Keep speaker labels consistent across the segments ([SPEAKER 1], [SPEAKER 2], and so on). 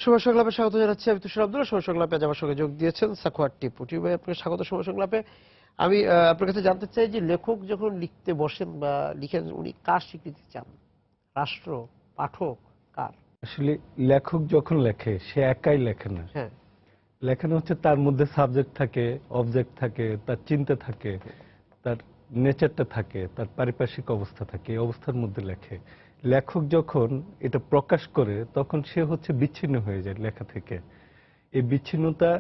[SPEAKER 1] সময় সংলাপে স্বাগত জানাচ্ছি। আমি তুষার আব্দুল্লাহ। সময় সংলাপে আজ আমার সঙ্গে যোগ দিয়েছেন সাখওয়াত টিপু। টিপু ভাই, আপনাকে স্বাগত সময় সংলাপে। আমি আপনার কাছে জানতে চাই যে লেখক যখন লিখতে বসেন বা লিখেন, উনি কার স্বীকৃতি চান? রাষ্ট্র, পাঠক, কার?
[SPEAKER 2] আসলে লেখক যখন লেখে সে একাই লেখে না।
[SPEAKER 1] হ্যাঁ,
[SPEAKER 2] লেখানো হচ্ছে তার মধ্যে সাবজেক্ট থাকে, অবজেক্ট থাকে, তার চিন্তা থাকে, তার নেচারটা থাকে, তার পারিপার্শ্বিক অবস্থা থাকে, এই অবস্থার মধ্যে লেখে। লেখক যখন এটা প্রকাশ করে তখন সে হচ্ছে বিচ্ছিন্ন হয়ে যায় লেখা থেকে। এই বিচ্ছিন্নতা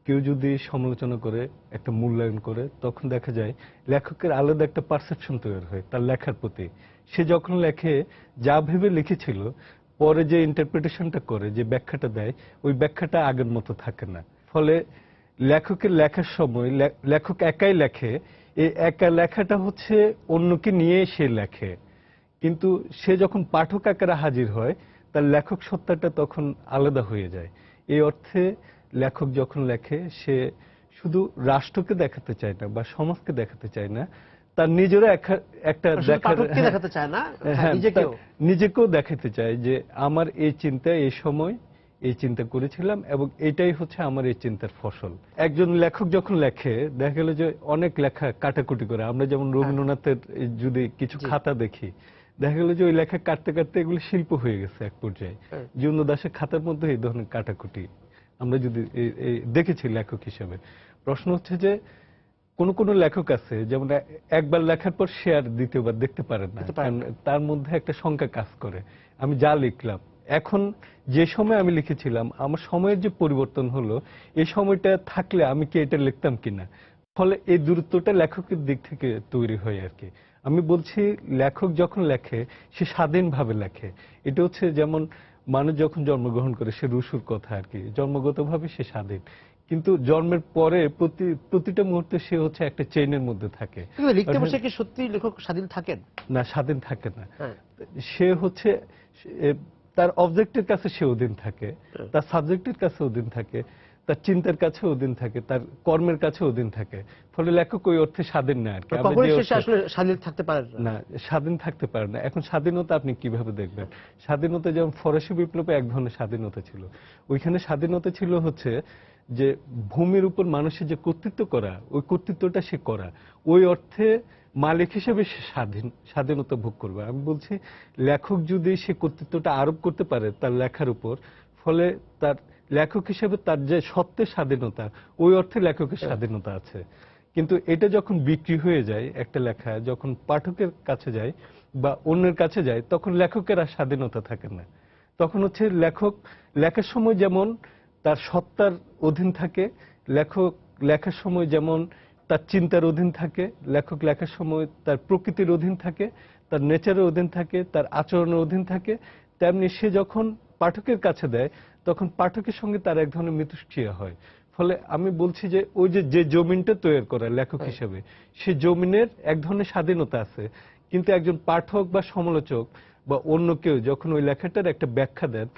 [SPEAKER 2] কেউ যদি সমালোচনা করে, একটা মূল্যায়ন করে, তখন দেখা যায় লেখকের আলাদা একটা পারসেপশন তৈরি হয় তার লেখার প্রতি। সে যখন লেখে যা ভেবে লিখেছিল, পরে যে ইন্টারপ্রিটেশনটা করে, যে ব্যাখ্যাটা দেয়, ওই ব্যাখ্যাটা আগের মতো থাকে না। ফলে লেখকের লেখার সময় লেখক একাই লেখে। এই একা লেখাটা হচ্ছে অন্যকে নিয়ে সে লেখে, কিন্তু সে যখন পাঠক আকারে হাজির হয় তার লেখক সত্তাটা তখন আলাদা হয়ে যায়। এই অর্থে লেখক যখন লেখে সে শুধু রাষ্ট্রকে দেখাতে চায় না বা সমাজকে দেখাতে চায় না, তার নিজেরও একটা
[SPEAKER 1] পাঠককে দেখাতে চায় না,
[SPEAKER 2] হ্যাঁ,
[SPEAKER 1] নিজেকেও।
[SPEAKER 2] নিজেকেও দেখাতে চায় যে আমার এই চিন্তা, এই সময় এই চিন্তা করেছিলাম এবং এটাই হচ্ছে আমার এই চিন্তার ফসল। একজন লেখক যখন লেখে, দেখা গেল যে অনেক লেখা কাটাকুটি করে। আমরা যেমন রবীন্দ্রনাথের যদি কিছু খাতা দেখি, দেখা গেল যে ওই লেখা কাটতে কাটতে এগুলো শিল্প হয়ে গেছে এক পর্যায়ে। জীবন দাসের খাতার মধ্যে এই ধরনের কাটাকুটি আমরা যদি দেখেছি লেখক হিসেবে। প্রশ্ন হচ্ছে যে কোন কোন লেখক আছে যেমন একবার লেখার পর সে আর দ্বিতীয়বার দেখতে পারে না, কারণ তার মধ্যে একটা শঙ্কা কাজ করে। আমি যা লিখলাম, এখন যে সময় আমি লিখেছিলাম, আমার সময়ের যে পরিবর্তন হলো, এই সময়টা থাকলে আমি কি এটা লিখতাম কিনা। ফলে এই দূরত্বটা লেখকের দিক থেকে তৈরি হয় আর কি। আমি বলছি লেখক যখন লেখে সে স্বাধীনভাবে লেখে। এটা হচ্ছে যেমন মানুষ যখন জন্মগ্রহণ করে, সে রুশুর কথা আর কি, জন্মগতভাবে সে স্বাধীন, কিন্তু জন্মের পরে প্রতিটা মুহূর্তে সে হচ্ছে একটা চেইনের মধ্যে থাকে।
[SPEAKER 1] লিখতে বসে কি সত্যি লেখক স্বাধীন থাকেন?
[SPEAKER 2] না, স্বাধীন থাকে না। সে হচ্ছে তার অবজেক্টের কাছে সে অধীন থাকে, তার সাবজেক্টের কাছে অধীন থাকে, তার চিন্তার কাছে অধীন থাকে, তার কর্মের কাছে অধীন থাকে। ফলে লেখক ওই অর্থে স্বাধীন না আর কি।
[SPEAKER 1] আসলে স্বাধীন থাকতে পারে
[SPEAKER 2] না, স্বাধীন থাকতে পারে না। এখন স্বাধীনতা আপনি কিভাবে দেখবেন? স্বাধীনতা যেমন ফরাসি বিপ্লবে এক ধরনের স্বাধীনতা ছিল, ওইখানে স্বাধীনতা ছিল হচ্ছে যে ভূমির উপর মানুষের যে কর্তৃত্ব করা, ওই কর্তৃত্বটা সে করা, ওই অর্থে মালিক হিসেবে সে স্বাধীনতা ভোগ করবে। আমি বলছি লেখক যদি সে কর্তৃত্বটা আরোপ করতে পারে তার লেখার উপর, ফলে তার লেখক হিসেবে তার যে সত্যের স্বাধীনতা, ওই অর্থে লেখকের স্বাধীনতা আছে। কিন্তু এটা যখন বিক্রি হয়ে যায়, একটা লেখা যখন পাঠকের কাছে যায় বা অন্যের কাছে যায়, তখন লেখকের আর স্বাধীনতা থাকে না। তখন হচ্ছে লেখক লেখার সময় যেমন তার সত্তার অধীন থাকে, লেখক লেখার সময় যেমন তার চিন্তার অধীন থাকে, লেখক লেখার সময় তার প্রকৃতির অধীন থাকে, তার নেচারের অধীন থাকে, তার আচরণের অধীন থাকে, তেমনি সে যখন পাঠকের কাছে দেয় তখন পাঠকের সঙ্গে তার এক ধরনের মিথস্ক্রিয়া হয়। ফলে আমি বলছি যে ওই যে জমিনটা তৈরি করা লেখক হিসেবে, সে জমিনের এক ধরনের স্বাধীনতা আছে, কিন্তু একজন পাঠক বা সমালোচক বা অন্য কেউ যখন ওই লেখাটার একটা ব্যাখ্যা দেন,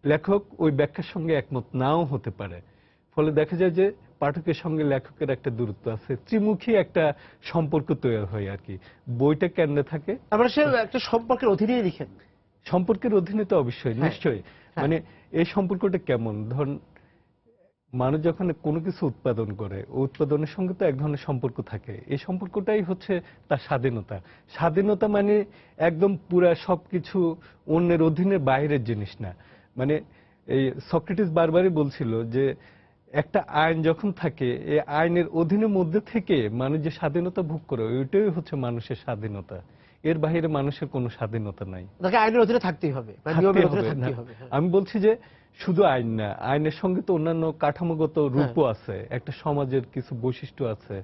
[SPEAKER 2] লেখক ওই ব্যাখ্যার সঙ্গে একমত নাও হতে পারে। ফলে দেখা যায় যে পাঠকের সঙ্গে লেখকের একটা দূরত্ব আছে, ত্রিমুখী একটা সম্পর্ক তৈরি হয় আর কি। বইটা কেন্দ্রে থাকে,
[SPEAKER 1] আমরা সে একটা সম্পর্কের অধীনেই লিখেন।
[SPEAKER 2] সম্পর্কের অধীনে তো অবশ্যই, নিশ্চয়ই। মানে এই সম্পর্কটা কেমন, ধরুন মানুষ যখন কোনো কিছু উৎপাদন করে, উৎপাদনের সঙ্গে তো এক ধরনের সম্পর্ক থাকে। এই সম্পর্কটাই হচ্ছে তার স্বাধীনতা। স্বাধীনতা মানে একদম পুরা সবকিছু অন্যের অধীনে বাইরের জিনিস না। মানে এই সক্রেটিস বারবারই বলছিল যে একটা আইন যখন থাকে, এই আইনের অধীনের মধ্যে থেকে মানুষ যে স্বাধীনতা ভোগ করে, ওইটাই হচ্ছে মানুষের স্বাধীনতা। এর বাইরে মানুষের কোনো স্বাধীনতা নাই।
[SPEAKER 1] তাকে আইনের অধীনে থাকতেই হবে।
[SPEAKER 2] আমি বলছি যে শুধু আইন না, আইনের সঙ্গে তো অন্যান্য কাঠামোগত রূপও আছে, একটা সমাজের কিছু বৈশিষ্ট্য আছে।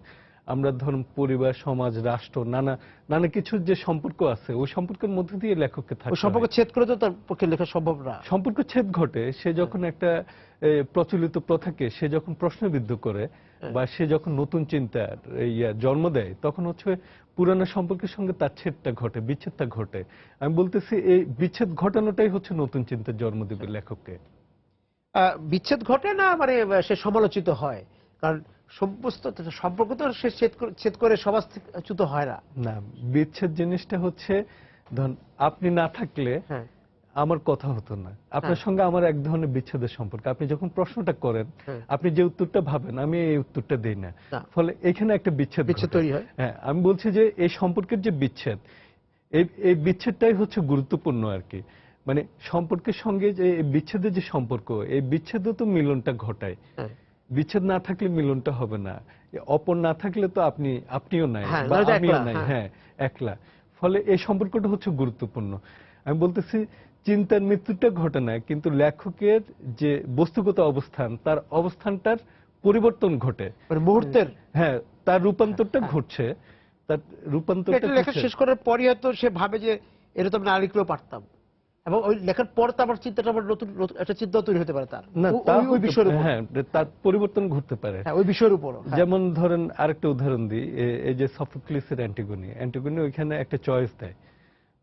[SPEAKER 2] আমরা ধরুন পরিবার, সমাজ, রাষ্ট্র, নানা নানা কিছুর যে সম্পর্ক আছে, ওই সম্পর্কের মধ্যে দিয়ে লেখককে থাকতে হয়।
[SPEAKER 1] সম্পর্ক ছেদ করে তো তার পক্ষে লেখা সম্ভব না।
[SPEAKER 2] সম্পর্ক ছেদ ঘটে, সে যখন একটা প্রচলিত প্রথাকে সে যখন প্রশ্নবিদ্ধ করে বা সে যখন নতুন চিন্তার জন্ম দেয়, তখন হচ্ছে পুরানো সম্পর্কের সঙ্গে তার ছেদটা ঘটে, বিচ্ছেদটা ঘটে। আমি বলতেছি এই বিচ্ছেদ ঘটানোটাই হচ্ছে নতুন চিন্তার জন্ম দেবে লেখককে।
[SPEAKER 1] বিচ্ছেদ ঘটে না, মানে সে সমালোচিত হয়, কারণ সমস্ত সম্পর্ক তো সে ছেদ করে সমাজচ্যুত হয় না।
[SPEAKER 2] না, বিচ্ছেদ জিনিসটা হচ্ছে ধরুন আপনি না থাকলে আমার কথা হতো না, আপনার সঙ্গে আমার এক ধরনের বিচ্ছেদের সম্পর্ক। আপনি যখন প্রশ্নটা করেন, আপনি যে উত্তরটা ভাবেন আমি এই উত্তরটা দেই না, ফলে এখানে একটা বিচ্ছেদ
[SPEAKER 1] তৈরি হয়।
[SPEAKER 2] হ্যাঁ, আমি বলছি যে এই সম্পর্কের যে বিচ্ছেদ, এই বিচ্ছেদটাই হচ্ছে গুরুত্বপূর্ণ আর কি। মানে সম্পর্কের সঙ্গে যে এই বিচ্ছেদের যে সম্পর্ক, এই বিচ্ছেদও তো মিলনটা ঘটায়। বিচ্ছেদ না থাকলে মিলনটা হবে না, অপর না থাকলে তো আপনিও নাই বা আমিও নাই, হ্যাঁ একলা। ফলে এই সম্পর্কটা হচ্ছে গুরুত্বপূর্ণ। আমি বলতেছি চিন্তার মৃত্যুটা ঘটে না, কিন্তু লেখকের যে বস্তুগত অবস্থান, তার অবস্থানটার পরিবর্তন ঘটে,
[SPEAKER 1] মুহূর্তের,
[SPEAKER 2] হ্যাঁ তার রূপান্তরটা ঘটছে। তার রূপান্তরটা
[SPEAKER 1] লেখা শেষ করার পরই হয়তো সে ভাবে যে এটা তো আমি না লিখলেও পারতাম, এবং ওই লেখার পর তো আমার চিন্তাটা আবার নতুন একটা চিন্তা তৈরি হতে পারে তার ওই বিষয়ের উপর,
[SPEAKER 2] হ্যাঁ তার পরিবর্তন ঘটতে পারে
[SPEAKER 1] ওই বিষয়ের উপর।
[SPEAKER 2] যেমন ধরেন আরেকটা উদাহরণ দিই, এই যে সফোক্লিসের অ্যান্টিগনি ওইখানে একটা চয়েস দেয়,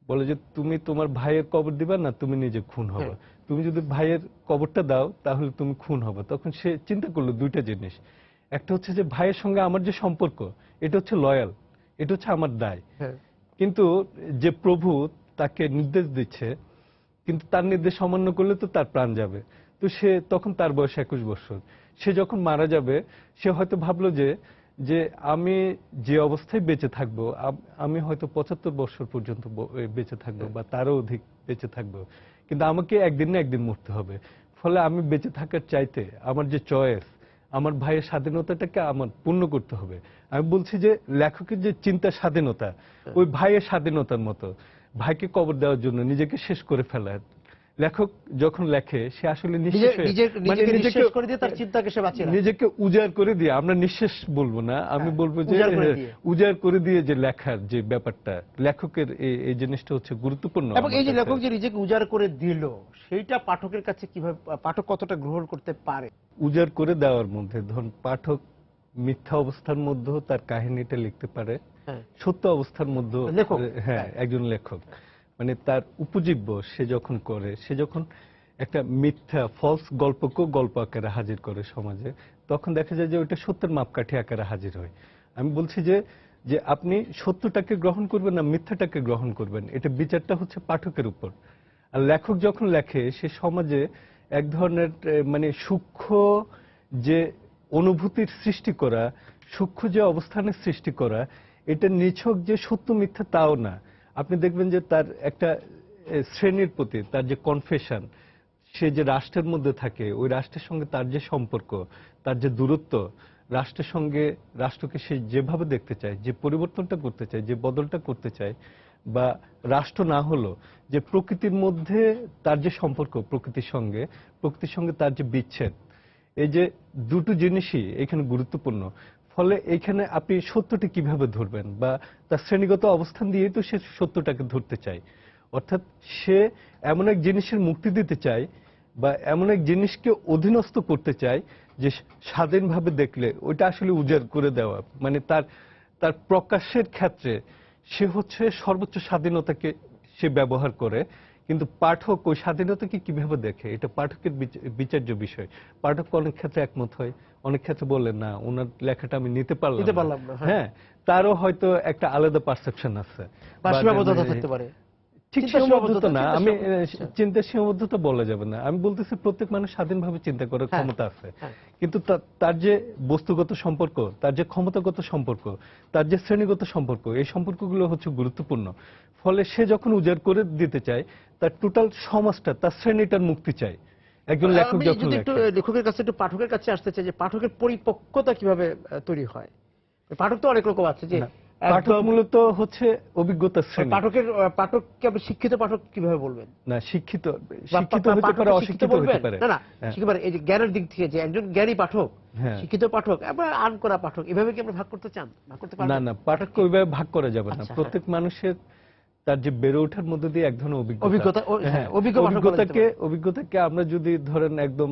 [SPEAKER 2] বলে যে তুমি তোমার ভাইয়ের কবর দিবা না তুমি নিজে খুন হবে, তুমি যদি ভাইয়ের কবরটা দাও তাহলে তুমি খুন হবে। তখন সে চিন্তা করলো দুইটা জিনিস, একটা হচ্ছে যে ভাইয়ের সঙ্গে আমার যে সম্পর্ক এটা হচ্ছে লয়াল, এটা হচ্ছে আমার দায়, কিন্তু যে প্রভু তাকে নির্দেশ দিচ্ছে, কিন্তু তার নির্দেশ অমান্য করলে তো তার প্রাণ যাবে। তো সে তখন তার বয়স 21 বছর, সে যখন মারা যাবে সে হয়তো ভাবলো যে আমি যে অবস্থায় বেঁচে থাকবো, আমি হয়তো 75 বছর পর্যন্ত বেঁচে থাকবো বা তারও অধিক বেঁচে থাকবো, কিন্তু আমাকে একদিন না একদিন মরতে হবে। ফলে আমি বেঁচে থাকার চাইতে আমার যে চয়েস, আমার ভাইয়ের স্বাধীনতাটাকে আমার পূর্ণ করতে হবে। আমি বলছি যে লেখকের যে চিন্তা স্বাধীনতা, ওই ভাইয়ের স্বাধীনতার মতো, ভাইকে কবর দেওয়ার জন্য নিজেকে শেষ করে ফেলা। লেখক যখন লেখে সে আসলে নিজেকে উজাড় করে দিয়ে, আমরা নিঃশেষ বলবো না, আমি বলবো যে উজাড় করে দিয়ে যে লেখার যে ব্যাপারটা, লেখকের এই জিনিসটা হচ্ছে গুরুত্বপূর্ণ।
[SPEAKER 1] এবং এই যে লেখক যে নিজেকে উজাড় করে দিল, সেইটা পাঠকের কাছে কিভাবে, পাঠক কতটা গ্রহণ করতে পারে?
[SPEAKER 2] উজাড় করে দেওয়ার মধ্যে ধরুন পাঠক মিথ্যা অবস্থার মধ্যেও তার কাহিনীটা লিখতে পারে, সত্য অবস্থার মধ্যে, হ্যাঁ একজন লেখক মানে তার উপজীব্য সে যখন করে, সে যখন একটা মিথ্যা ফলস গল্পকেও গল্প আকারে হাজির করে সমাজে, তখন দেখা যায় যে ওইটা সত্যের মাপকাঠি আকারে হাজির হয়। আমি বলছি যে আপনি সত্যটাকে গ্রহণ করবেন না মিথ্যাটাকে গ্রহণ করবেন, এটা বিচারটা হচ্ছে পাঠকের উপর। আর লেখক যখন লেখে সে সমাজে এক ধরনের মানে সূক্ষ্ম যে অনুভূতির সৃষ্টি করা, সূক্ষ্ম যে অবস্থানের সৃষ্টি করা, এটা নিছক যে সত্য মিথ্যা তাও না। আপনি দেখবেন যে তার একটা শ্রেণীর প্রতি তার যে কনফেশন, সে যে রাষ্ট্রের মধ্যে থাকে ওই রাষ্ট্রের সঙ্গে তার যে সম্পর্ক, তার যে দূরত্ব, রাষ্ট্রের সঙ্গে রাষ্ট্রকে সে যেভাবে দেখতে চায়, যে পরিবর্তনটা করতে চায়, যে বদলটা করতে চায়, বা রাষ্ট্র না হলো যে প্রকৃতির মধ্যে তার যে সম্পর্ক, প্রকৃতির সঙ্গে তার যে বিচ্ছেদ, এই যে দুটো জিনিসই এখানে গুরুত্বপূর্ণ। ফলে এখানে আপনি সত্যটি কিভাবে ধরবেন, বা তার শ্রেণীগত অবস্থান দিয়েই তো সে সত্যটাকে ধরতে চায়। অর্থাৎ সে এমন এক জিনিসের মুক্তি দিতে চায় বা এমন এক জিনিসকে অধীনস্থ করতে চায় যে স্বাধীনভাবে দেখলে ওইটা আসলে উজাড় করে দেওয়া, মানে তার প্রকাশের ক্ষেত্রে সে হচ্ছে সর্বোচ্চ স্বাধীনতাকে সে ব্যবহার করে। কিন্তু পাঠক ওই স্বাধীনতাকে কিভাবে দেখে এটা পাঠকের বিচার্য বিষয়। পাঠক অনেক ক্ষেত্রে একমত হয়, অনেক ক্ষেত্রে বললেন না ওনার লেখাটা আমি নিতে পারলাম না, হ্যাঁ তারও হয়তো একটা আলাদা পারসেপশন আছে,
[SPEAKER 1] থাকতে পারে।
[SPEAKER 2] ঠিক সীমাবদ্ধতা না, আমি চিন্তার সীমাবদ্ধতা বলা যাবে না, আমি বলতেছি প্রত্যেক মানুষ স্বাধীনভাবে চিন্তা করার ক্ষমতা আছে, কিন্তু তার যে বস্তুগত সম্পর্ক, তার যে ক্ষমতাগত সম্পর্ক, তার যে শ্রেণীগত সম্পর্ক, এই সম্পর্কগুলো হচ্ছে গুরুত্বপূর্ণ। ফলে সে যখন উজাড় করে দিতে চায় তার টোটাল সমাজটা, তার শ্রেণীটার মুক্তি চায়। একজন লেখক যখন
[SPEAKER 1] লেখকের কাছে একটু পাঠকের কাছে আসতে চাই যে পাঠকের পরিপক্কতা কিভাবে তৈরি হয়। পাঠক তো অনেক রকম আছে, যে
[SPEAKER 2] পাঠক মূলত হচ্ছে অভিজ্ঞতার শ্রেণী।
[SPEAKER 1] পাঠককে আপনি শিক্ষিত পাঠক কিভাবে বলবেন?
[SPEAKER 2] না শিক্ষিত হতে পারে, অশিক্ষিত হতে পারে,
[SPEAKER 1] না এই যে জ্ঞানের দিক থেকে যে একজন জ্ঞানী পাঠক, শিক্ষিত পাঠক, আবার আর্ন করা পাঠক, এভাবে কি আমরা ভাগ করতে চান? ভাগ করতে পারবেন
[SPEAKER 2] না, পাঠককে ওইভাবে ভাগ করা যাবে না। প্রত্যেক মানুষের তার যে বেড়ে ওঠার মধ্যে দিয়ে এক ধরনের অভিজ্ঞতাকে আমরা যদি ধরেন একদম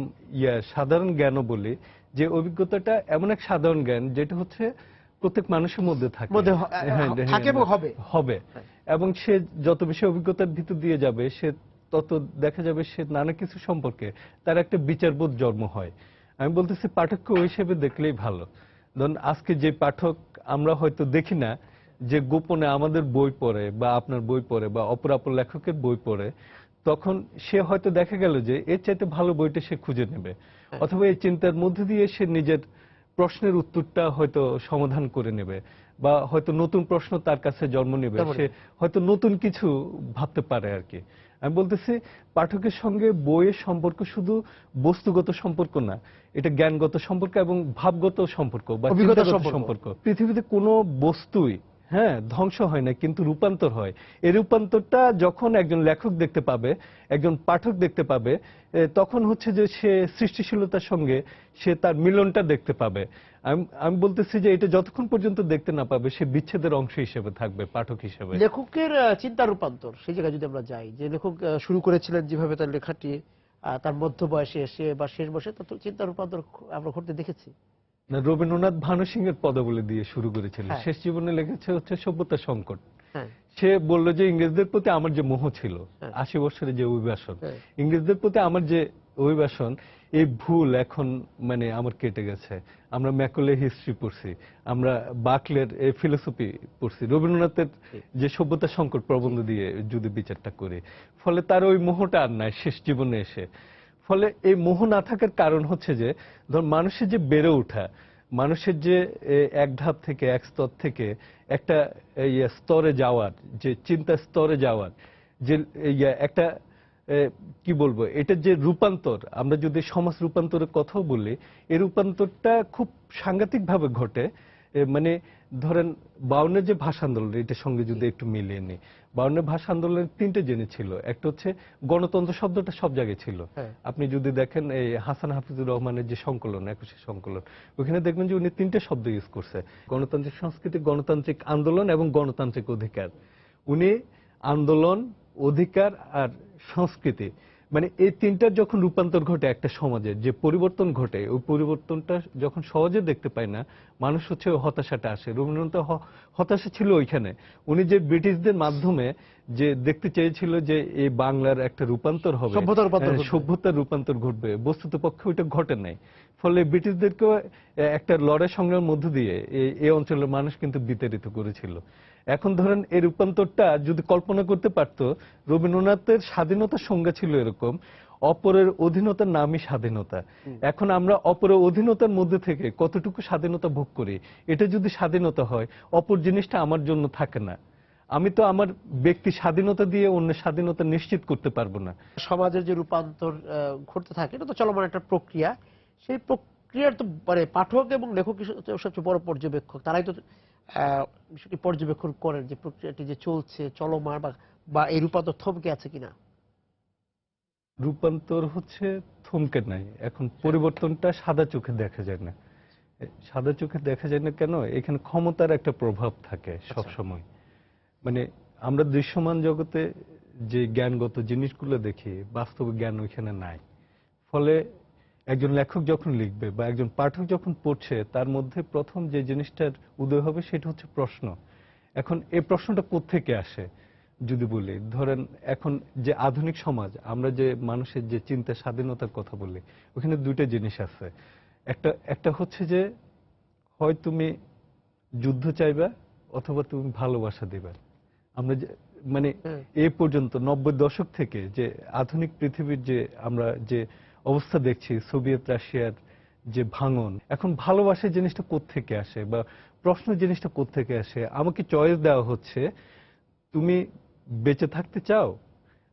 [SPEAKER 2] সাধারণ জ্ঞানও বলি, যে অভিজ্ঞতাটা এমন এক সাধারণ জ্ঞান যেটা হচ্ছে প্রত্যেক মানুষের মধ্যে থাকে হবে, এবং সে যত বেশি অভিজ্ঞতার ভিতর দিয়ে যাবে সে তত দেখা যাবে সে নানা কিছু সম্পর্কে তার একটা বিচারবোধ জন্ম হয়। আমি বলতেছি পাঠককে ওই হিসেবে দেখলেই ভালো। ধরুন আজকে যে পাঠক আমরা হয়তো দেখি না, যে গোপনে আমাদের বই পড়ে বা আপনার বই পড়ে বা অপর লেখকের বই পড়ে, তখন সে হয়তো দেখা গেল যে এর চাইতে ভালো বইটা সে খুঁজে নেবে, অথবা এই চিন্তার মধ্যে দিয়ে সে নিজের প্রশ্নের উত্তরটা হয়তো সমাধান করে নেবে, বা হয়তো নতুন প্রশ্ন তার কাছে জন্ম নেবে, সে হয়তো নতুন কিছু ভাবতে পারে আর কি। আমি বলতেছি পাঠকের সঙ্গে বইয়ের সম্পর্ক শুধু বস্তুগত সম্পর্ক না, এটা জ্ঞানগত সম্পর্ক এবং ভাবগত সম্পর্ক বা চিন্তাগত সম্পর্ক। পৃথিবীতে কোনো বস্তুই ধ্বংস হয় না, কিন্তু রূপান্তর হয়। এই রূপান্তরটা যখন একজন লেখক দেখতে পাবে, একজন পাঠক দেখতে পাবে, তখন হচ্ছে যে সে সৃষ্টিশীলতার সঙ্গে সে তার মিলনটা দেখতে পাবে। আমি বলতেছি যে এটা যতক্ষণ পর্যন্ত দেখতে না পাবে সে বিচ্ছেদের অংশ হিসেবে থাকবে, পাঠক হিসেবে।
[SPEAKER 1] লেখকের চিন্তা রূপান্তর, সেই জায়গায় যদি আমরা যাই, যে লেখক শুরু করেছিলেন যেভাবে তার লেখাটি, তার মধ্য বয়সে এসে বা শেষ বয়সে তত চিন্তা রূপান্তর আমরা ঘটতে দেখেছি।
[SPEAKER 2] না, রবীন্দ্রনাথ ভানু সিংহের পদাবলী দিয়ে শুরু করেছিলেন, শেষ জীবনে লিখেছে হচ্ছে সভ্যতা সংকট। সে বলল যে ইংরেজদের প্রতি আমার যে মোহ ছিল, 80 বছরের যে অভিবাসন, ইংরেজদের প্রতি আমার যে অভিবাসন, এই ভুল এখন মানে আমার কেটে গেছে। আমরা ম্যাকলে হিস্ট্রি পড়ছি, আমরা বাকলের ফিলোসফি পড়ছি, রবীন্দ্রনাথের যে সভ্যতা সংকট প্রবন্ধ দিয়ে যদি বিচারটা করি, ফলে তার ওই মোহটা আর নাই শেষ জীবনে এসে। ফলে এই মোহ না থাকার কারণ হচ্ছে যে ধর মানুষের যে বেড়ে ওঠা, মানুষের যে এক ধাপ থেকে এক স্তর থেকে একটা স্তরে যাওয়ার, যে চিন্তা স্তরে যাওয়ার যে একটা কি বলবো, এটার যে রূপান্তর, আমরা যদি সমাজ রূপান্তরের কথাও বলি, এই রূপান্তরটা খুব সাংঘাতিক ভাবে ঘটে। মানে ধরেন 52-এর যে ভাষা আন্দোলন, এটার সঙ্গে যদি একটু মিলিয়ে নিই, 52-এর ভাষা আন্দোলনের 3টে জিনিস ছিল। একটা হচ্ছে গণতন্ত্র শব্দটা সব জায়গায় ছিল। আপনি যদি দেখেন এই হাসান হাফিজুর রহমানের যে সংকলন, 21 সংকলন, ওখানে দেখবেন যে উনি 3টে শব্দ ইউজ করছে: গণতান্ত্রিক সংস্কৃতি, গণতান্ত্রিক আন্দোলন এবং গণতান্ত্রিক অধিকার। উনি আন্দোলন, অধিকার আর সংস্কৃতি, মানে এই 3টার যখন রূপান্তর ঘটে একটা সমাজের, যে পরিবর্তন ঘটে, ওই পরিবর্তনটা যখন সহজে দেখতে পায় না মানুষ, হচ্ছে হতাশাটা আসে। রবীন্দ্রনাথ হতাশা ছিল ওইখানে। উনি যে ব্রিটিশদের মাধ্যমে যে দেখতে চেয়েছিল যে এই বাংলার একটা রূপান্তর হবে, সভ্যতার রূপান্তর ঘটবে, বস্তুত পক্ষে ওইটা ঘটে নাই। ফলে ব্রিটিশদেরকেও একটা লড়াই সংগ্রামের মধ্য দিয়ে এই অঞ্চলের মানুষ কিন্তু বিতাড়িত করেছিল। এখন ধরেন এই রূপান্তরটা যদি কল্পনা করতে পারতো, রবীন্দ্রনাথের স্বাধীনতার সংজ্ঞা ছিল এরকম: অপরের অধীনতার নামই স্বাধীনতা। এখন আমরা অপরের অধীনতার মধ্যে থেকে কতটুকু স্বাধীনতা ভোগ করি, এটা যদি স্বাধীনতা হয়, অপর জিনিসটা আমার জন্য থাকে না। আমি তো আমার ব্যক্তি স্বাধীনতা দিয়ে অন্যের স্বাধীনতা নিশ্চিত করতে পারবো না।
[SPEAKER 1] সমাজের যে রূপান্তর ঘটতে থাকে, এটা তো চলমান একটা প্রক্রিয়া। সেই প্রক্রিয়ার তো মানে পাঠক এবং লেখক সবচেয়ে বড় পর্যবেক্ষক, তারাই তো বিষয়টি পর্যবেক্ষণ করেন যে প্রক্রিয়াটি যে চলছে, চলমান, বা এই রূপান্তর থমকে আছে কিনা।
[SPEAKER 2] রূপান্তর হচ্ছে থমকে নাই, এখন পরিবর্তনটা সাদা চোখে দেখা যায় না। সাদা চোখে দেখা যায় না কেন? এখানে ক্ষমতার একটা প্রভাব থাকে সব সময়। মানে আমরা দৃশ্যমান জগতে যে জ্ঞানগত জিনিসগুলো দেখি, বাস্তব জ্ঞান ওইখানে নাই। ফলে একজন লেখক যখন লিখবে বা একজন পাঠক যখন পড়ছে, তার মধ্যে প্রথম যে জিনিসটার উদয় হবে সেটা হচ্ছে প্রশ্ন। এখন এই প্রশ্নটা কোত্থেকে আসে যদি বলি, ধরেন এখন যে আধুনিক সমাজ, আমরা যে মানুষের যে চিন্তা স্বাধীনতার কথা বলি, ওখানে 2টা জিনিস আছে। একটা হচ্ছে যে হয় তুমি যুদ্ধ চাইবা অথবা তুমি ভালোবাসা দিবা। আমরা যে মানে এ পর্যন্ত 90 দশক থেকে যে আধুনিক পৃথিবীর যে আমরা যে অবস্থা দেখছি, সোভিয়েত রাশিয়ার যে ভাঙন, এখন ভালোবাসার জিনিসটা কোত্থেকে আসে বা প্রশ্ন জিনিসটা কোত্থেকে আসে? আমাকে চয়েস দেওয়া হচ্ছে, তুমি বেঁচে থাকতে চাও,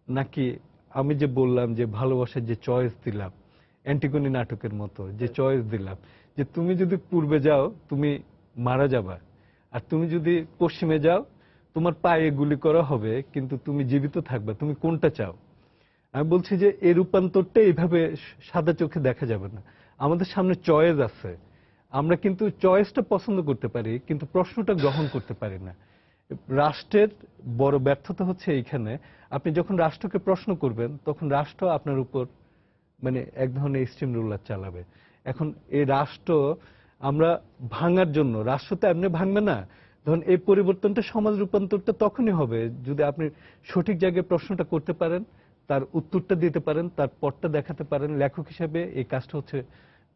[SPEAKER 2] নাকি আমি যে বললাম যে ভালোবাসার যে চয়েস দিলাম, অ্যান্টিগনি নাটকের মতো যে চয়েস দিলাম, যে তুমি যদি পূর্বে যাও তুমি মারা যাবা, আর তুমি যদি পশ্চিমে যাও তোমার পায়ে গুলি করা হবে কিন্তু তুমি জীবিত থাকবে, তুমি কোনটা চাও? আমি বলছি যে এই রূপান্তরটা এইভাবে সাদা চোখে দেখা যাবে না। আমাদের সামনে চয়েস আছে, আমরা কিন্তু চয়েসটা পছন্দ করতে পারি কিন্তু প্রশ্নটা গ্রহণ করতে পারি না। রাষ্ট্রের বড় ব্যর্থতা হচ্ছে এইখানে। আপনি যখন রাষ্ট্রকে প্রশ্ন করবেন তখন রাষ্ট্র আপনার উপর মানে এক ধরনের স্টিম রোলার চালাবে। এখন এই রাষ্ট্র আমরা ভাঙার জন্য, রাষ্ট্র তো এমনি ভাঙবে না। ধরুন এই পরিবর্তনটা, সমাজ রূপান্তরটা তখনই হবে যদি আপনি সঠিক জায়গায় প্রশ্নটা করতে পারেন, তার উত্তরটা দিতে পারেন, তার পথটা দেখাতে পারেন। লেখক হিসেবে এই কাজটা হচ্ছে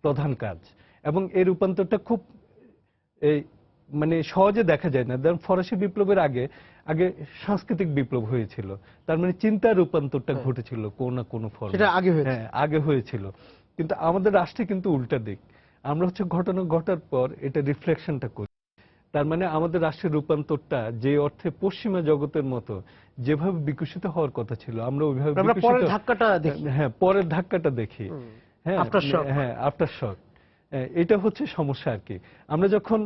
[SPEAKER 2] প্রধান কাজ। এবং এই রূপান্তরটা খুব এই মানে সহজে দেখা যায় না। ধরুন ফরাসি বিপ্লবের আগে আগে সাংস্কৃতিক বিপ্লব হয়েছিল, তার মানে চিন্তার রূপান্তরটা ঘটেছিল কোন না কোন ফর্মে।
[SPEAKER 1] সেটা আগে হয়েছে।
[SPEAKER 2] হ্যাঁ, আগে হয়েছিল। কিন্তু আমাদের রাষ্ট্রে কিন্তু উল্টা দিক। আমরা হচ্ছে ঘটনা ঘটার পর এটা রিফ্লেকশনটা করি। তার মানে আমাদের রাষ্ট্রের রূপান্তরটা যে অর্থে পশ্চিমা জগতের মতো যেভাবে বিকশিত হওয়ার কথা ছিল আমরা ওইভাবে
[SPEAKER 1] আমরা
[SPEAKER 2] বিকশিত,
[SPEAKER 1] পরের ধাক্কাটা দেখি।
[SPEAKER 2] হ্যাঁ পরের ধাক্কাটা দেখি। হ্যাঁ,
[SPEAKER 1] আফটার শক।
[SPEAKER 2] হ্যাঁ আফটার শক। এটা হচ্ছে সমস্যা আর কি। আমরা যখন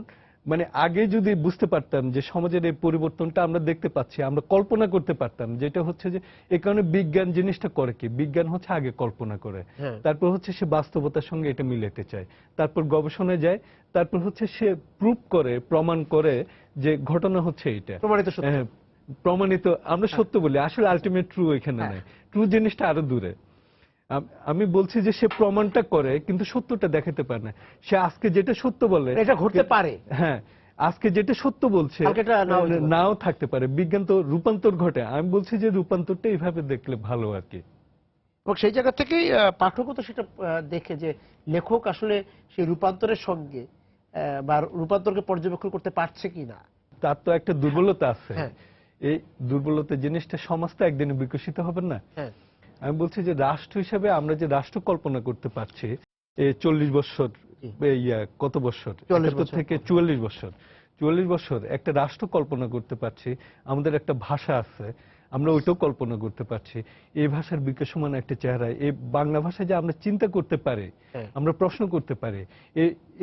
[SPEAKER 2] মানে আগে যদি বুঝতে পারতাম যে সমাজের এই পরিবর্তনটা আমরা দেখতে পাচ্ছি, আমরা কল্পনা করতে পারতাম, যেটা হচ্ছে যে এই কারণে বিজ্ঞান জিনিসটা করে কি, বিজ্ঞান হচ্ছে আগে কল্পনা করে, তারপর হচ্ছে সে বাস্তবতার সঙ্গে এটা মিলাতে চায়, তারপর গবেষণায় যায়, তারপর হচ্ছে সে প্রুফ করে, প্রমাণ করে যে ঘটনা হচ্ছে এটা
[SPEAKER 1] প্রমাণিত সত্য।
[SPEAKER 2] প্রমাণিত, আমরা সত্য বলি, আসলে আলটিমেট ট্রু এখানে নাই, ট্রু জিনিসটা আরো দূরে। আমি বলছি যে সে প্রমাণটা করে কিন্তু সত্যটা দেখাতে পারে না। সে আজকে যেটা সত্য বলে
[SPEAKER 1] এটা ঘটতে পারে,
[SPEAKER 2] হ্যাঁ আজকে যেটা সত্য বলছে
[SPEAKER 1] কালকে এটা নাও হতে পারে।
[SPEAKER 2] নাও থাকতে পারে। বিজ্ঞান তো রূপান্তর ঘটে। আমি বলছি যে রূপান্তরটা এইভাবে দেখলে ভালো আর কি।
[SPEAKER 1] এবং সেই জায়গা থেকেই পাঠকও তো সেটা দেখে যে লেখক আসলে সেই রূপান্তরের সঙ্গে বা রূপান্তরকে পর্যবেক্ষণ করতে পারছে কিনা।
[SPEAKER 2] তার তো একটা দুর্বলতা আছে।
[SPEAKER 1] হ্যাঁ।
[SPEAKER 2] এই দুর্বলতা জিনিসটা সমাজটা একদিনে বিকশিত হবে না।
[SPEAKER 1] হ্যাঁ।
[SPEAKER 2] আমি বলছি যে রাষ্ট্র হিসেবে আমরা যে রাষ্ট্র কল্পনা করতে পারছি, এই 40 বছর, কত বছর,
[SPEAKER 1] 41
[SPEAKER 2] থেকে 44 বছর, 44 বছর একটা রাষ্ট্র কল্পনা করতে পারছি, আমাদের একটা ভাষা আছে, আমরা ওইটাও কল্পনা করতে পারছি। এই ভাষার বিকাশমান একটা চেহারা, এই বাংলা ভাষা যে আমরা চিন্তা করতে পারি, আমরা প্রশ্ন করতে পারি,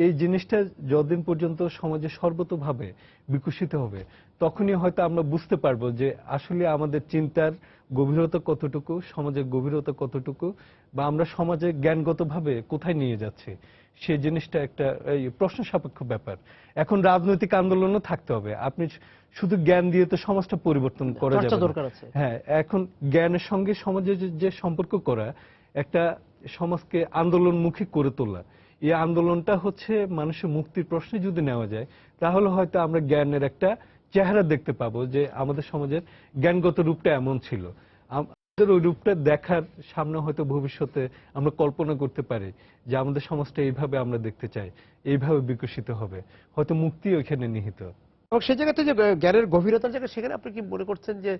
[SPEAKER 2] এই জিনিসটা যতদিন পর্যন্ত সমাজে সর্বতোভাবে বিকশিত হবে তখনই হয়তো আমরা বুঝতে পারবো যে আসলে আমাদের চিন্তার গভীরতা কতটুকু, সমাজের গভীরতা কতটুকু, বা আমরা সমাজে জ্ঞানগতভাবে কোথায় নিয়ে যাচ্ছি, সেই জিনিসটা একটা এই প্রশ্ন সাপেক্ষ ব্যাপার। এখন রাজনৈতিক আন্দোলনও থাকতে হবে। আপনি শুধু জ্ঞান দিয়ে তো সমাজটা পরিবর্তন করা যাবে না।
[SPEAKER 1] দরকার আছে।
[SPEAKER 2] হ্যাঁ, এখন জ্ঞানের সঙ্গে সমাজে যে সম্পর্ক করা, একটা সমাজকে আন্দোলনমুখী করে তোলা, এই আন্দোলনটা হচ্ছে মানুষের মুক্তির প্রশ্নে যদি নেওয়া যায় তাহলে হয়তো আমরা জ্ঞানের একটা চেহারা দেখতে পাবো যে আমাদের সমাজের জ্ঞানগত রূপটা এমন ছিল। আমাদের ওই রূপটা দেখার সামনে হয়তো ভবিষ্যতে আমরা কল্পনা করতে পারি যে আমাদের সমাজটা এইভাবে আমরা দেখতে চাই, এইভাবে বিকশিত হবে, হয়তো মুক্তি ওইখানে নিহিত।
[SPEAKER 1] এবং সেই জায়গাতে যে জ্ঞানের গভীরতার জায়গা, সেখানে আপনি কি মনে করছেন যে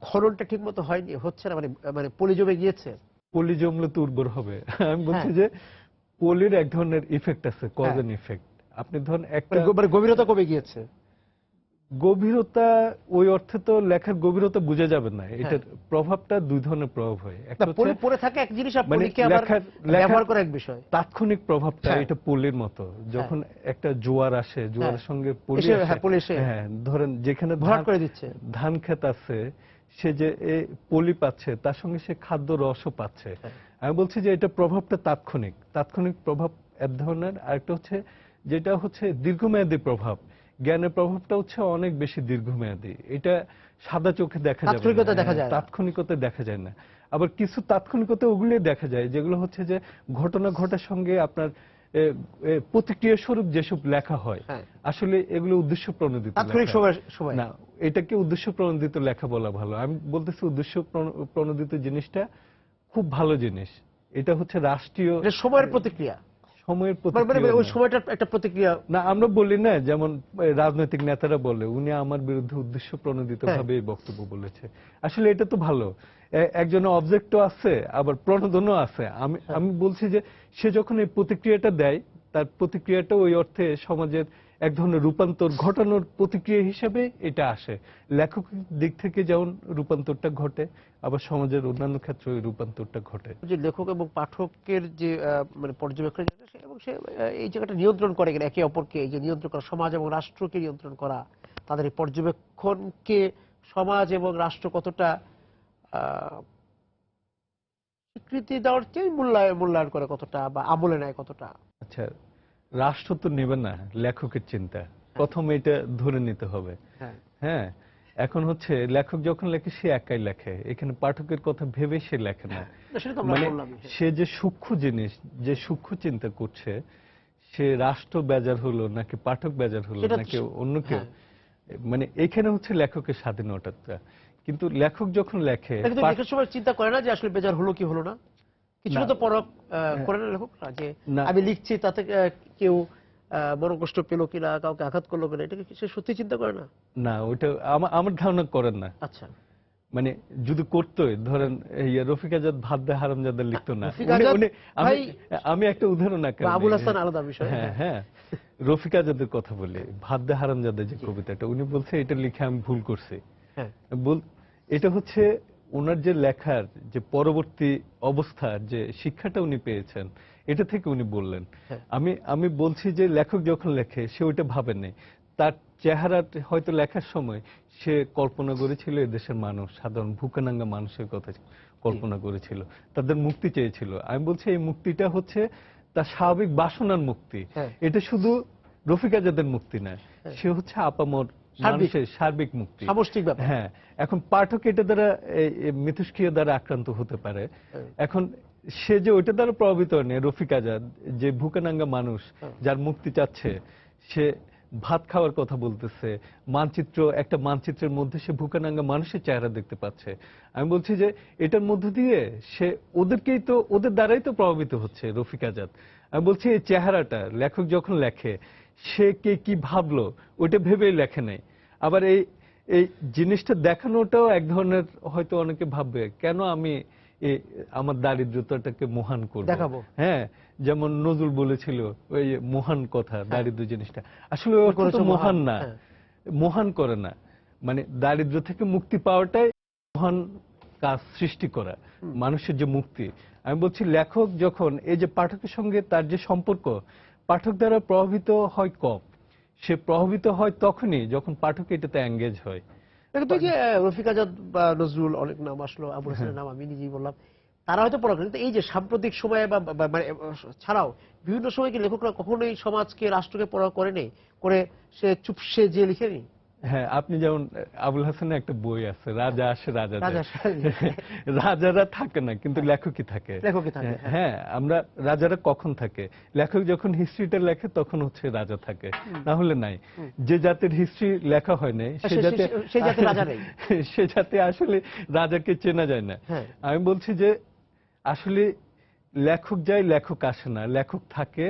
[SPEAKER 1] খননটা ঠিক মতো হয়নি, হচ্ছে না, মানে পলি জমে গিয়েছে?
[SPEAKER 2] পলি জমলে তো উর্বর হবে। আমি বলছি যে পলির এক ধরনের ইফেক্ট আছে, কজ এন্ড ইফেক্ট। আপনি ধরুন একটা
[SPEAKER 1] গভীরতা কমে গিয়েছে।
[SPEAKER 2] গভীরতা ওই অর্থে তো লেখার গভীরতা বোঝা যাবে না। এটার প্রভাবটা দুই ধরনের প্রভাব হয়। একটা
[SPEAKER 1] পলি পড়ে থাকে এক জিনিস, আর
[SPEAKER 2] মানে
[SPEAKER 1] পলিকে আবার ব্যবহার করা এক বিষয়।
[SPEAKER 2] তাৎক্ষণিক প্রভাবটা এটা পলির মতো। যখন একটা জোয়ার আসে, জোয়ারের সঙ্গে পলি আসে, হ্যাঁ ধরেন যেখানে
[SPEAKER 1] ভরাট করে দিচ্ছে,
[SPEAKER 2] ধান ক্ষেত আছে, সে যে পলি পাচ্ছে তার সঙ্গে সে খাদ্য রসও পাচ্ছে। আমি বলছি যে এটা প্রভাবটা তাৎক্ষণিক প্রভাব এক ধরনের। আরেকটা হচ্ছে যেটা হচ্ছে দীর্ঘমেয়াদী প্রভাব। জ্ঞানের প্রভাবটা হচ্ছে অনেক বেশি দীর্ঘমেয়াদী। এটা সাদা চোখে দেখা যাবে না, তাৎক্ষণিকতা দেখা যায় না। আবার কিছু তাৎক্ষণিকতা ওগুলি দেখা যায় যেগুলো হচ্ছে যে ঘটনা ঘটার সঙ্গে আপনার প্রতিক্রিয়া স্বরূপ যেসব লেখা হয়, আসলে এগুলো উদ্দেশ্য প্রণোদিত না। এটাকে উদ্দেশ্য প্রণোদিত লেখা বলা ভালো। আমি বলতেছি উদ্দেশ্য প্রণোদিত জিনিসটা খুব ভালো জিনিস। এটা হচ্ছে রাষ্ট্রীয়
[SPEAKER 1] সময়ের প্রতিক্রিয়া,
[SPEAKER 2] সময়ের প্রতিক্রিয়া,
[SPEAKER 1] ওই সময়টার একটা প্রতিক্রিয়া
[SPEAKER 2] না। আমরা বলি না, যেমন রাজনৈতিক নেতারা বলে উনি আমার বিরুদ্ধে উদ্দেশ্য প্রণোদিত ভাবে বক্তব্য বলেছে। আসলে এটা তো ভালো, একজনের অবজেক্টও আছে আবার প্রণোদনও আছে। আমি বলছি যে সে যখন এই প্রতিক্রিয়াটা দেয়, তার প্রতিক্রিয়াটা ওই অর্থে সমাজের এক ধরনের রূপান্তর ঘটানোর প্রতিক্রিয়া হিসেবে এটা আসে। লেখকের দিক থেকে যেমন রূপান্তরটা ঘটে, আবার সমাজের অন্যান্য ক্ষেত্রে ওই রূপান্তরটা ঘটে।
[SPEAKER 1] যে লেখক এবং পাঠকের যে মানে পর্যবেক্ষণ, এবং সে এই জায়গাটা নিয়ন্ত্রণ করে কিনা একে অপরকে, এই যে নিয়ন্ত্রণ করা, সমাজ এবং রাষ্ট্রকে নিয়ন্ত্রণ করা, তাদের এই পর্যবেক্ষণকে সমাজ এবং রাষ্ট্র কতটা স্বীকৃতি দেওয়ার চেয়ে মূল্যায়ন করে কতটা, বা আমলে নেয় কতটা।
[SPEAKER 2] আচ্ছা, রাষ্ট্র তো নেবে না লেখকের চিন্তা, প্রথমে এটা ধরে নিতে হবে। হ্যাঁ, এখন হচ্ছে লেখক যখন লেখে সে একাই লেখে, এখানে পাঠকের কথা ভেবে সে লেখে না। মানে সে যে সূক্ষ্ম জিনিস, যে সূক্ষ্ম চিন্তা করছে, সে রাষ্ট্র বেজার হলো নাকি পাঠক বেজার হলো নাকি অন্য কেউ, মানে এখানে হচ্ছে লেখকের স্বাধীনতা। কিন্তু লেখক যখন লেখে
[SPEAKER 1] সময় চিন্তা করে না যে আসলে বেজার হলো কি হলো না, কিছু তো পরখ করে না লেখকরা, যে আমি লিখছি তাতে কেউ মনোকষ্ট পেলো কিনা, কাউকে আঘাত করলো কিনা, এটাকে কি সে সত্যি চিন্তা করে না?
[SPEAKER 2] না, ওইটা আমার ধারণা করেন না।
[SPEAKER 1] আচ্ছা,
[SPEAKER 2] মানে যদি করতোই, ধরেন রফিক আজাদ ভাত দে হারামজাদা লিখতো না।
[SPEAKER 1] রফিক আজাদ
[SPEAKER 2] আমি
[SPEAKER 1] ভাই
[SPEAKER 2] আমি একটা উদাহরণ
[SPEAKER 1] বা
[SPEAKER 2] আকারে
[SPEAKER 1] আবুল
[SPEAKER 2] নেই।
[SPEAKER 1] হাসান আলাদা বিষয়।
[SPEAKER 2] হ্যাঁ হ্যাঁ, রফিক আজাদের কথা বলি, ভাত দে হারামজাদা যে কবিতাটা, উনি বলছে এটা লিখে আমি ভুল করছি।
[SPEAKER 1] হ্যাঁ,
[SPEAKER 2] এটা হচ্ছে ওনার যে লেখার যে পরবর্তী অবস্থার যে শিক্ষাটা উনি পেয়েছেন, এটা থেকে উনি বললেন।
[SPEAKER 1] হ্যাঁ।
[SPEAKER 2] আমি বলছি যে লেখক যখন লেখে সে ওইটা ভাবেননি। তার চেহারা হয়তো লেখার সময় সে কল্পনা করেছিল এদেশের মানুষ, সাধারণ ভুকানাঙ্গা মানুষের কথা কল্পনা করেছিল, তাদের মুক্তি চেয়েছিল। আমি বলছি এই মুক্তিটা হচ্ছে তার স্বাভাবিক বাসনার মুক্তি।
[SPEAKER 1] হ্যাঁ।
[SPEAKER 2] এটা শুধু রফিক আজাদের মুক্তি না,
[SPEAKER 1] হ্যাঁ।
[SPEAKER 2] সে হচ্ছে আপামর
[SPEAKER 1] সার্বিক।
[SPEAKER 2] মানুষের সার্বিক মুক্তি,
[SPEAKER 1] সামষ্টিক ব্যাপার।
[SPEAKER 2] হ্যাঁ। এখন পাঠক এটা দ্বারা মিথস্ক্রিয়া দ্বারা আক্রান্ত হতে পারে।
[SPEAKER 1] হ্যাঁ।
[SPEAKER 2] এখন সে যে ওইটা দ্বারা প্রভাবিত নেই, রফিক আজাদ যে ভুকানাঙ্গা মানুষ যার মুক্তি চাচ্ছে, সে ভাত খাওয়ার কথা বলতেছে, একটা মানচিত্রের মধ্যে সে ভুকানাঙ্গা মানুষের চেহারা দেখতে পাচ্ছে। আমি বলছি যে এটার মধ্য দিয়ে সে ওদের দ্বারাই তো প্রভাবিত হচ্ছে রফিক আজাদ। আমি বলছি এই চেহারাটা লেখক যখন লেখে, সে কে কি ভাবলো ওইটা ভেবেই লেখে নাই। আবার এই এই জিনিসটা দেখানোটাও এক ধরনের, হয়তো অনেকে ভাববে কেন আমি আমার দারিদ্রতাটাকে মহান করব,
[SPEAKER 1] দেখাবো।
[SPEAKER 2] হ্যাঁ, যেমন নজরুল বলেছিল ওই মহান কথা, দারিদ্র জিনিসটা আসলে ওর তো মহান না,
[SPEAKER 1] হ্যাঁ।
[SPEAKER 2] মহান করে না। মানে দারিদ্র থেকে মুক্তি পাওয়াটাই মহান কাজ, সৃষ্টি করা মানুষের যে মুক্তি। আমি বলছি লেখক যখন এই যে পাঠকের সঙ্গে তার যে সম্পর্ক, পাঠক দ্বারা প্রভাবিত হয় কম, সে প্রভাবিত হয় তখনই যখন পাঠক এটাতে এঙ্গেজ হয়।
[SPEAKER 1] দেখো তো, এই যে রফিক আজাদ বা নজরুল, অনেক নাম আসলো, আবুল হাসানের নাম আমি নিজেই বললাম, তারা হয়তো পড়া করেন, কিন্তু এই যে সাম্প্রতিক সময়ে মানে ছাড়াও বিভিন্ন সময় কি লেখকরা কখনোই সমাজকে, রাষ্ট্রকে পড়া করেনি, করে সে চুপসে যে লিখেনি?
[SPEAKER 2] হ্যাঁ, আপনি যেমন আবুল হাসানের একটা বই আছে, রাজা আসে রাজা যায়।
[SPEAKER 1] রাজা
[SPEAKER 2] রাজারা থাকে না, কিন্তু লেখকই থাকে।
[SPEAKER 1] লেখকই থাকে, হ্যাঁ।
[SPEAKER 2] হ্যাঁ, আমরা রাজারা কখন থাকে? লেখক যখন হিস্ট্রিটা লেখে তখন হচ্ছে রাজা থাকে, না হলে নাই। যে জাতির হিস্ট্রি লেখা হয় নাই
[SPEAKER 1] সেই জাতে রাজা নেই।
[SPEAKER 2] সে জাতি আসলে রাজাকে চেনা যায় না।
[SPEAKER 1] হ্যাঁ।
[SPEAKER 2] আমি বলছি যে আসলে লেখক যায়, লেখক আসে না, লেখক থাকে।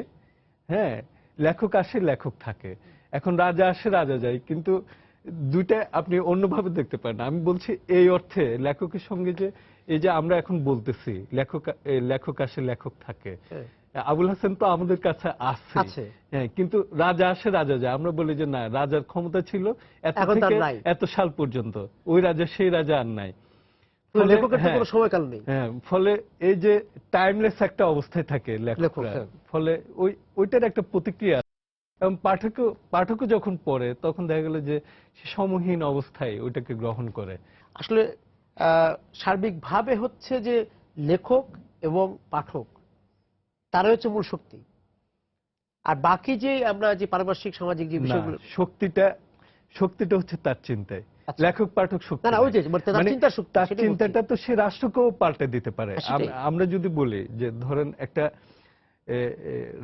[SPEAKER 2] হ্যাঁ, লেখক আসে, লেখক থাকে। এখন রাজা আসে, রাজা যায়, কিন্তু দুইটা আপনি অন্যভাবে দেখতে পারেন। আমি বলছি এই অর্থে লেখকের সঙ্গে যে এই যে আমরা এখন বলতেছি লেখক আসে, লেখক থাকে,
[SPEAKER 1] হ্যাঁ।
[SPEAKER 2] আবুল হাসান তো আমাদের কাছে
[SPEAKER 1] আছে।
[SPEAKER 2] আছে, হ্যাঁ, কিন্তু রাজা আসে, রাজা যায়। আমরা বলি যে না, রাজার ক্ষমতা ছিল এত
[SPEAKER 1] এখন তার
[SPEAKER 2] থেকে
[SPEAKER 1] নাই।
[SPEAKER 2] এত সাল পর্যন্ত, ওই রাজা সেই রাজা আর নাই।
[SPEAKER 1] লেখকের তো
[SPEAKER 2] হ্যাঁ,
[SPEAKER 1] কোনো সময়কাল নেই।
[SPEAKER 2] হ্যাঁ, ফলে এই যে টাইমলেস একটা অবস্থায় থাকে লেখকরা,
[SPEAKER 1] হ্যাঁ।
[SPEAKER 2] ফলে ওইটার একটা প্রতিক্রিয়া। এবং পাঠকও যখন পড়ে তখন দেখা গেল যে সে সমহীন অবস্থায় ওইটাকে গ্রহণ করে।
[SPEAKER 1] আসলে সার্বিকভাবে হচ্ছে যে লেখক এবং পাঠক, তারা হচ্ছে মূল শক্তি। আর বাকি যে আমরা যে পারিপার্শ্বিক সামাজিক যে
[SPEAKER 2] না,
[SPEAKER 1] বিষয়গুলো,
[SPEAKER 2] শক্তিটা হচ্ছে তার চিন্তায়।
[SPEAKER 1] আচ্ছা।
[SPEAKER 2] লেখক পাঠক শক্তি
[SPEAKER 1] না, না, ওই যে
[SPEAKER 2] নয়।
[SPEAKER 1] তার
[SPEAKER 2] মানে
[SPEAKER 1] চিন্তার শক্তি,
[SPEAKER 2] তার
[SPEAKER 1] সেটাই বলছি।
[SPEAKER 2] চিন্তাটা তো সে রাষ্ট্রকেও পাল্টে দিতে পারে।
[SPEAKER 1] সেটাই।
[SPEAKER 2] আমরা যদি বলি যে ধরেন একটা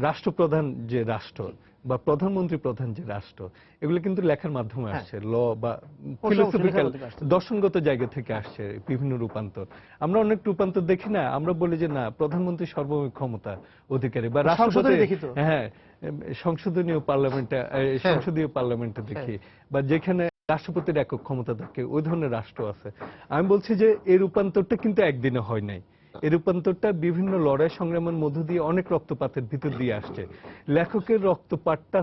[SPEAKER 2] রাষ্ট্রপ্রধান যে রাষ্ট্র বা প্রধানমন্ত্রী প্রধান যে রাষ্ট্র, এগুলো কিন্তু লেখার মাধ্যমে আসছে, ল বা ফিলোসফিক্যাল দর্শনগত জায়গা থেকে আসছে বিভিন্ন রূপান্তর। আমরা অনেক রূপান্তর দেখি না, আমরা বলি যে না, প্রধানমন্ত্রী সর্বময় ক্ষমতা অধিকারী বা রাষ্ট্রপতি, হ্যাঁ, সংসদীয় পার্লামেন্টে দেখি, বা যেখানে রাষ্ট্রপতির একক ক্ষমতা থাকে, ওই ধরনের রাষ্ট্র আছে। আমি বলছি যে এই রূপান্তরটা কিন্তু একদিনে হয় নাই। এই রূপান্তরটা বিভিন্ন লড়াই সংগ্রামের মধ্য দিয়ে অনেক রক্তপাতের ভিতর দিয়ে আসছে। লেখকের রক্তপাতটা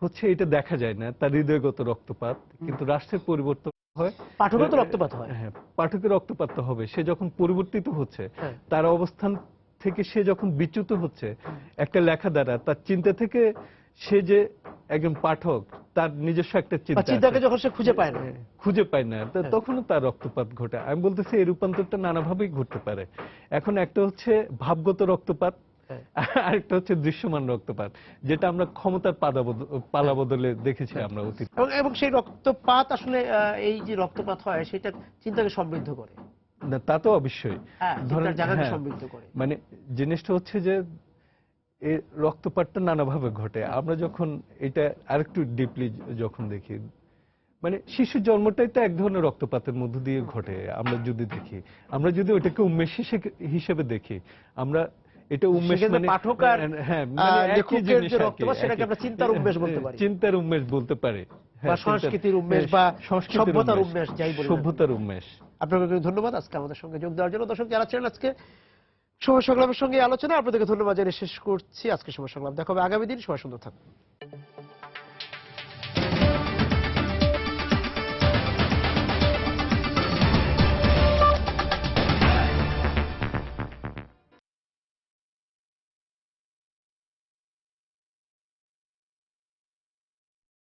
[SPEAKER 2] হচ্ছে এটা দেখা যায় না, তার হৃদয়গত রক্তপাত, কিন্তু রাষ্ট্রের পরিবর্তন হয়,
[SPEAKER 1] পাঠকের তো রক্তপাত হয়।
[SPEAKER 2] হ্যাঁ, পাঠকের রক্তপাত হবে। সে যখন পরিবর্তিত হচ্ছে,
[SPEAKER 1] হ্যাঁ।
[SPEAKER 2] তার অবস্থান থেকে সে যখন বিচ্যুত হচ্ছে একটা লেখা দ্বারা, তার চিন্তা থেকে, সে যে একজন পাঠক, তার নিজস্ব একটা
[SPEAKER 1] চিন্তাকে যখন সে খুঁজে পায় না,
[SPEAKER 2] তখনও তার রক্তপাত ঘটে। আমি বলতেছি এই রূপান্তরটা নানাভাবেই ঘটতে পারে। এখন একটা হচ্ছে ভাবগত রক্তপাত, আরেকটা হচ্ছে দৃশ্যমান রক্তপাত, যেটা আমরা ক্ষমতার পালা বদলে দেখেছি আমরা অতীত।
[SPEAKER 1] এবং সেই রক্তপাত আসলে এই যে রক্তপাত হয়, সেটা চিন্তাকে সমৃদ্ধ করে।
[SPEAKER 2] না, তা তো অবশ্যই।
[SPEAKER 1] ধরেন জায়গাকে সমৃদ্ধ করে।
[SPEAKER 2] মানে জিনিসটা হচ্ছে যে এই রক্তপাতটা নানাভাবে ঘটে। আমরা যখন এটা আরেকটু ডিপলি যখন দেখি, মানে শিশুর জন্মটাই তো এক ধরনের রক্তপাতের মধ্য দিয়ে ঘটে। আমরা যদি দেখি, আমরা যদি ওইটাকে উন্মেষ হিসেবে দেখি, আমরা এটা উন্মেষ
[SPEAKER 1] সেক্ষেত্রে
[SPEAKER 2] মানে
[SPEAKER 1] পাঠক আর
[SPEAKER 2] হ্যাঁ মানে একই
[SPEAKER 1] লেখকের
[SPEAKER 2] জিনিস
[SPEAKER 1] যে
[SPEAKER 2] আর কি,
[SPEAKER 1] রক্তপাত সেটাকে
[SPEAKER 2] একই।
[SPEAKER 1] আমরা চিন্তার উন্মেষ বলতে পারি,
[SPEAKER 2] চিন্তার উন্মেষ বলতে পারে,
[SPEAKER 1] বা
[SPEAKER 2] হ্যাঁ,
[SPEAKER 1] সংস্কৃতির উন্মেষ বা
[SPEAKER 2] সংস্কৃতির
[SPEAKER 1] সভ্যতার উন্মেষ, যাই বলি না কেন।
[SPEAKER 2] সভ্যতার উন্মেষ।
[SPEAKER 1] আপনাকে অনেক ধন্যবাদ আজকে আমাদের সঙ্গে যোগ দেওয়ার জন্য। দর্শক যারা ছিলেন আজকে সময় সংগ্রামের সঙ্গে এই আলোচনা, আপনাদেরকে ধন্যবাদ জানিয়ে শেষ করছি আজকে সময় সংগ্রাম। দেখা হবে আগামী দিন। সবাই সুন্দর থাকুন।